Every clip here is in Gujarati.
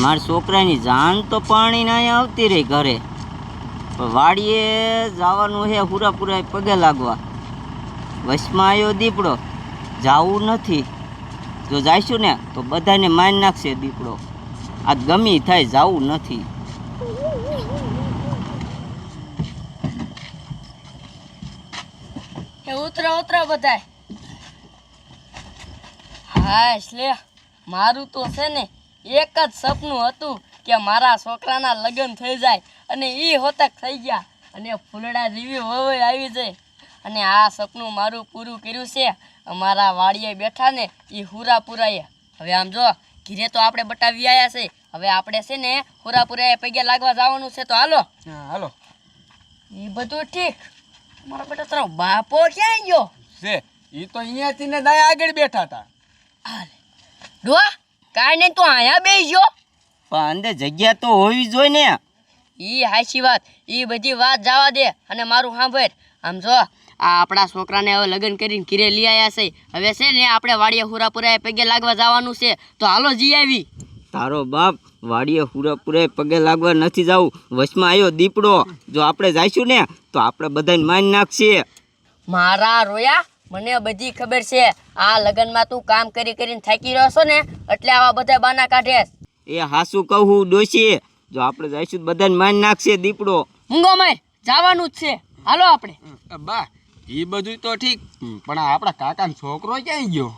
મારા છોકરાની જાન તો પાણીને અહીંયા આવતી રહી ઘરે, પણ વાડીએ જવાનું છે પૂરા પગે લાગવા. વચમાં આવ્યો દીપડો, જાવું નથી. જો જઈશું ને તો બધાને મારી નાખશે દીપડો. આ ગમી થાય, જાવું નથી. ઉતરો બધાય. હા લે, મારું તો છે ને એક જ સપનું હતું કે મારા છોકરાના લગ્ન થઈ જાય અને એ હોતક થઈ ગયા અને ફૂલડા જેવી વહુ આવી જાય. અને આ સપનું મારું પૂરું કર્યું છે. અમારા વાડીએ બેઠા ને એ હુરાપુરાએ. હવે આમ જો ઘીરે તો આપણે બટાવી આવ્યા છે, હવે આપણે છે ને હુરાપુરાએ પગે લાગવા જવાનું છે. તો હાલો. હાલો. એ બધું ઠીક. મારા બેટા તારો બાપો ક્યાં ગયો છે? ઈ તો અહીંયાથી ને દાયા આગળ બેઠા હતા. ડોહા કાંઈ નહીં, તું અહીંયા બેસી ગયો. પણ અંદર જગ્યા તો હોવી જોઈએ ને. ઈ હાચી વાત. ઈ બધી વાત જવા દે અને મારું સાંભળ. આમ જો આ આપણા છોકરાને હવે લગ્ન કરીને ઘીરે લઈ આવ્યા છે. હવે છે ને આપણે વાડીએ હુરાપુરાએ પગે લાગવા જવાનું છે. તો હાલો જી આવી. તારો બાપ વાડીએ પૂરાપૂરા પગે લાગવા નથી જવું. વચમાં આવ્યો દીપડો, જો આપણે જઈશું ને તો આપણે બધાને મારી નાખશે. મારા રોયા, મને બધી ખબર છે. આ લગ્નમાં તું કામ કરીને થાકી રહ્યો છો ને, એટલે આવા બધા બાના કાઢે. એ હાસું કહું ડોશી, જો આપણે જઈશું બધાને મારી નાખશે દીપડો. મૂંગો માર જવાનું જ છે. હાલો આપણે. બા ઈ બધું તો ઠીક, પણ આ આપણા કાકાનો છોકરો ક્યાં ગયો?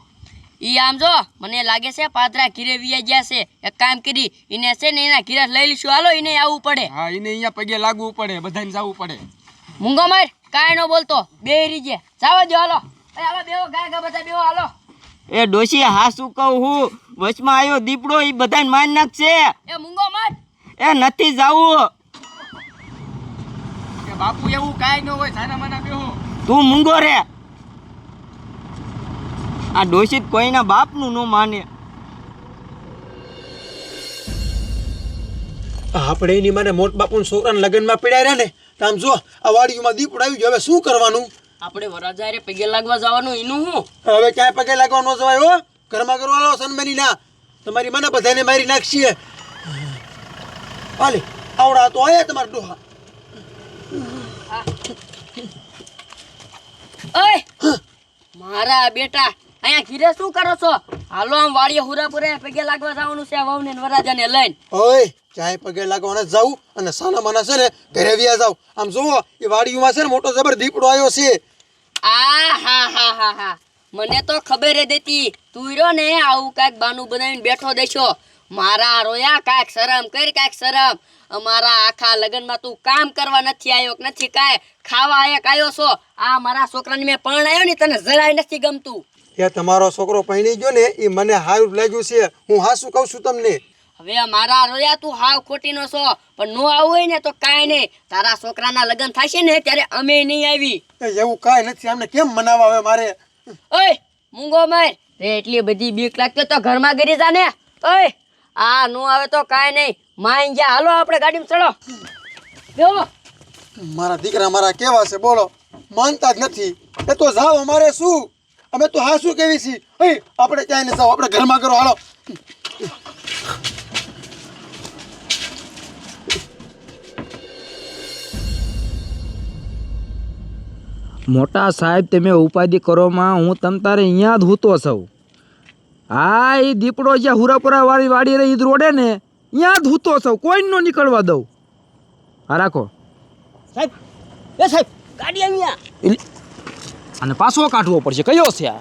ઈ આમ જો મને લાગે છે પાદરા ઘીરે વિયા ગયા છે. એક કામ કરી એને છે ને એના ઘીરે લઈ લઈશું. હાલો એને આવવું પડે. હા, એને અહીંયા પગે લાગવું પડે, બધાને જવું પડે. મૂંગો માર કાંઈ ન બોલતો, બે રીજે જવા દો. હાલો હાલો બેહો, ગાય બધા બેહો. હાલો. એ ડોશી હાસું કહું, વચમાં આવ્યો દીપડો, એ બધાને મારી નાખશે. એ મૂંગો માર. એ નથી જવું. કે બાપુ એવું કાંઈ ન હોય, સાના માના બેહો. તું મૂંગો રે. આ ડોશી કોઈના બાપનું ન માને. આપણે એની મને મોટ બાપુના છોકરાના લગ્નમાં પીડાય રહ્યા ને, તો આમ જો આ વાડીમાં દીપડો આવી ગયો. હવે શું કરવાનું? આપણે વરાજારે પગે લાગવા જવાનું. એનું હું હવે ક્યાંય પગે લાગવા ન જવાય હો. ઘરમાં કરવા લો સનબની ના, તમારી મને બધાને મારી નાખશીએ. હાલે આવડા તો આયા તમારા ડોહા. ઓય મારા બેટા, અહીંયા ઘીરે શું કરો છો? હાલો આમ વાડીએ હુરાપુરાએ પગે લાગવા જવાનું છે વહુને ને વરાજાને લઈને. ઓય ક્યાંય પગે લાગવાના જાવું અને સાના માના છે ને ઘરે વ્યા જાવ. આમ જુઓ એ વાડીમાં છે ને મોટો જબર દીપડો આવ્યો છે. હા મને તો ખબર જ હતી તું રહ્યો ને આવું કાંઈક બાનું બનાવીને બેઠો દેશો. મારા રોયા કાંઈક શરમ કર, કાંઈક શરમ. અમારા આખા લગ્નમાં તું કામ કરવા નથી આવ્યો કે નથી કાંઈ ખાવા એક આવ્યો છો. આ મારા છોકરાને મેં પરણાયો ને તને જરાય નથી ગમતું. કે તમારો છોકરો પહેણી ગયો ને એ મને હારું લાગ્યું છે. હું હાસું કહું છું તમને. હવે મારા રોયા તું હાવ ખોટીનો છો, પણ નો આવું હોય ને તો કાંઈ નહીં. તારા છોકરાના લગ્ન થશે ને ત્યારે અમે નહીં આવી. એવું કાંઈ નથી. આમને કેમ મનાવા હવે મારે? ઓય મૂંગો માર રે, એટલી બધી બીક લાગતી તો ઘરમાં ગરી જા ને. ઓય આ નો આવે તો કાંઈ નહીં, માઈ જા. હાલો આપણે ગાડીમાં ચડો. બેહો. મારા દીકરા મારા કેવા છે બોલો, માનતા જ નથી. એ તો જાવ, અમારે શું? અમે તો હા શું કેવી છીએ? આપણે ક્યાંય ને જાવ, આપણે ઘરમાં કરો. હાલો. મોટા સાહેબ તમે ઉપાધિ કરોમાં, હું તમ તારે અહીંયા જ હૂતો છું. હા એ દીપડો જ્યાં હુરાપુરા વાળી વાડી રહી રોડે ને અહીંયા જ હૂતો છું, કોઈ નો નીકળવા દઉં. હા રાખો સાહેબ. એ સાહેબ ગાડી આવી. અને પાછો કાઢવો પડશે. કયો છે આ?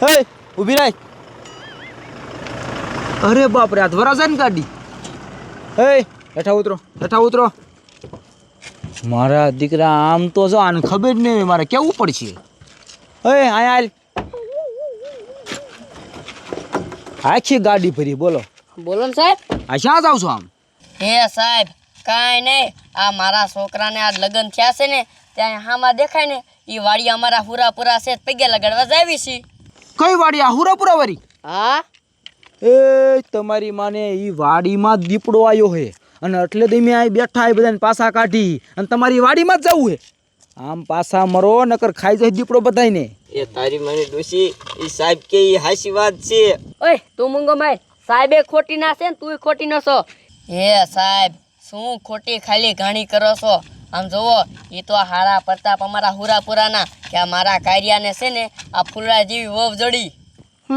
હે ઊભી રાખ. અરે બાપ રે, આ વરાજાની ગાડી. હે હેઠા ઉતરો, હેઠા ઉતરો. મારા દીકરા આમ તો જો આને ખબર નહીં, મારે કેવું પડશે. હે આયા હાલ. આખી ગાડી ભરી. બોલો બોલો ને સાહેબ. આ ક્યાં જાવ છો આમ? હે સાહેબ કાંઈ નહીં, આ મારા છોકરાને આ લગ્ન થયા છે ને ત્યાં હામાં દેખાય ને એ વાડી અમારા હુરાપુરા છે, પગે લગાડવા જાવી છે. કઈ વાડી? આ હુરાપુરા વાળી? હા. એ તમારી માને ઈ વાડીમાં જ દીપડો આવ્યો હે અને એટલે તમે આ બેઠા એ બધાને પાછા કાઢી અને તમારી વાડીમાં જ જવું હે. આમ પાછા મરો નકર ખાઈ જાય દીપડો બધાયને. એ તારી મને ડોશી, એ સાહેબ કે એ હાસી વાત છે. ઓય તું મૂંગો માર, સાહેબે ખોટી ના છે ને તુંય ખોટી ન છો. હે સાહેબ, શું ખોટી ખાલી ઘાણી કરો છો? આમ જોવો, એ તો હારા પ્રતાપ અમારા હુરાપુરાના કે આ મારા કાર્યાને છે ને આ ફૂલડા જેવી વહુ જડી.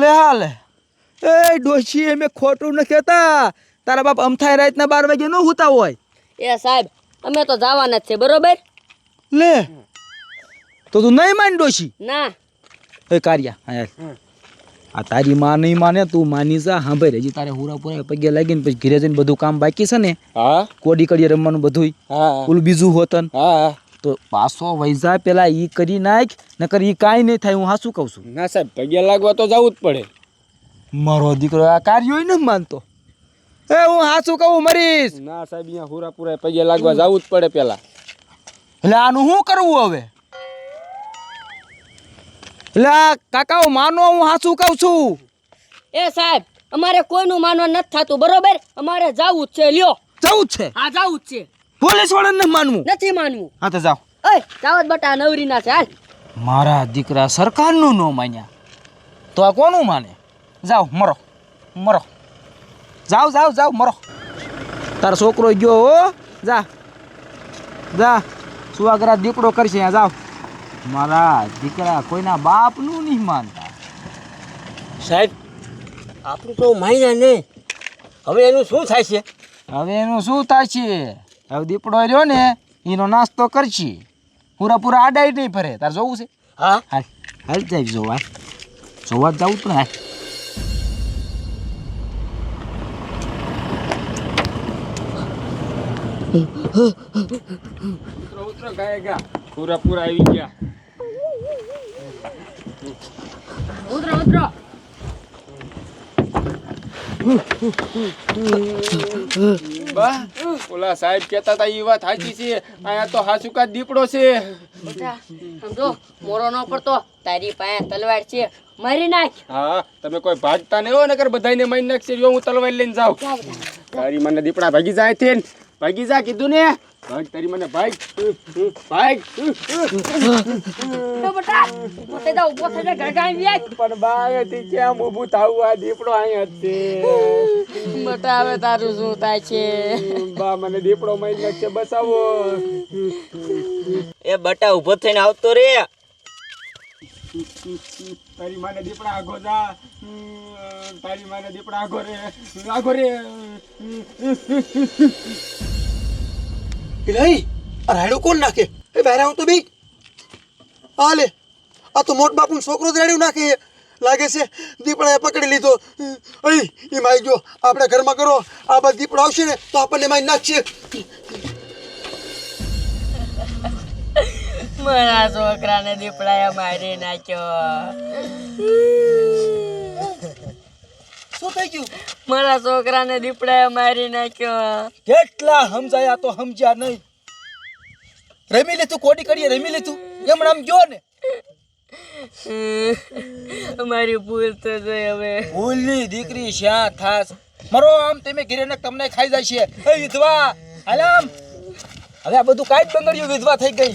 લે હાલે એ ડોશી એમે ખોટું ન કહેતા. તારા બાપ અમથાઈ રાતના 12 વાગે ન હુતા હોય. એ સાહેબ, અમે તો જવાના જ છે, બરોબર? લે તો તું નહીં માન ડોશી? ના. એ કાર્યા હા યાર, આ તારી માં નહીં માને, તું માની જા. હા ભાઈ, હજી તારે હુરાપુરા પગે લાગીને પછી ઘરે જઈને બધું કામ બાકી છે ને, હા કોડી કડીએ રમવાનું બધું, હા ઓલું બીજું હોતન હા. તો પાછો વૈઝા પેલા ઈ કરી નાખ, નકર ઈ કાંઈ નહીં થાય. હું હાસું કહું છું. ના સાહેબ, પગે લાગવા તો જવું જ પડે. મારો દીકરો આ કાર્યો ન માનતો. એ હું હાસું કહું મરીશ. ના સાહેબ, અહીંયા હુરાપુરા પગે લાગવા જવું જ પડે પેલા. એટલે આનું શું કરવું હવે? એટલે આ કાકાઓ માનો, હું હાસું કહું છું. એ સાહેબ, અમારે કોઈનું માનવા નથી થતું, બરોબર? અમારે જાવું જ છે, લ્યો. જવું જ છે. હા, જાવું જ છે. પોલીસ વાળાને માનવું નથી માનવું. હા તો જાઓ. ઓય, જાવત બટા નવરીના છે, હાલ. મારા દીકરા સરકારનું ન માન્યા તો આ કોનું માને? જાઓ મરો મરો, જાઓ જાઓ જાઓ મરો. તારો છોકરો ગયો હો, જા જા, સુવાગરા દીકડો કરશે. અહીંયા જાઓ. મારા દીકરા કોઈના બાપનું નહીં માનતા. સાહેબ, આપણું તો માયના નહીં. હવે એનું શું થાય છે? હવે એનું શું થાય છે? હવે દીપડો રહ્યો ને એનો નાસ્તો કરશે. પૂરા આડાઈ નહીં ફરે. તારે જોવું છે? હા, હાલ હાલ જાય જોવા. જોવા જ જવું પણ હાલ. ઉતરો ગાયગા, હુરાપુરા આવી ગયા. ઉતરો ઉતરો. બા, ઓલા સાહેબ કહેતા હતા એ વાત સાચી છે. અહીંયા તો હાસુકા દીપડો છે. બેટા, સમજો, મોરો ન પડતો. તારી પાસે તલવાર છે, મારી નાખ. હા, તમે કોઈ ભાગતા નહીં હો, નકર બધાને મારી નાખશે. જો હું તલવાર લઈને જાઉં. તારી મને દીપડા ભાગી જાય છે. ભાગી જા કીધું ને. ભાગ તારી મને ભાગ ભાગ. તો બેટા, મોટે દા ઉભો થઈ જા, ગળગાઈ વ્યાજ. પણ બાયથી કેમ ઊભું થાવું? આ દીપડો અહીંયા જ છે. બેટા, હવે તારું શું થાય છે? બા, મને દીપડો મારી નાખશે, બસાવો. એ બટા ઊભો થઈને આવતો રે. તારી માને દીપડા આગો જા. તારી માને દીપડા આગો રે, આગો રે. નહીં, આ રાયડું કોણ નાખે? એ બહેરા હું તો બી આ લે, આ તો મોટ બાપુનો છોકરો જ રાયડું નાખે લાગે છે. દીપડાએ પકડી લીધો. અહીં એ માઈ ગયો. આપણે ઘરમાં કરો, આ બાદ દીપડો આવશે ને તો આપણને મારી નાખશે. મારા છોકરાને દીપડાએ મારી નાખ્યો. શું થઈ ગયું? મારા છોકરાને દીપડાએ મારી નાખ્યો. કેટલા સમજાયા તો સમજ્યા નહીં. રમી લે તું, કોડી કરીએ રમી લે તું. એમ આમ ગયો ને. અમારી ભૂલ તો જોઈ હવે. ભૂલની દીકરી શ્યાં થાસ. મરો આમ તમે ઘરે ને તમને ખાઈ જાય છે. એ વિધવા હાલ આમ. હવે આ બધું કાંઈ જ બંગડીઓ વિધવા થઈ ગઈ.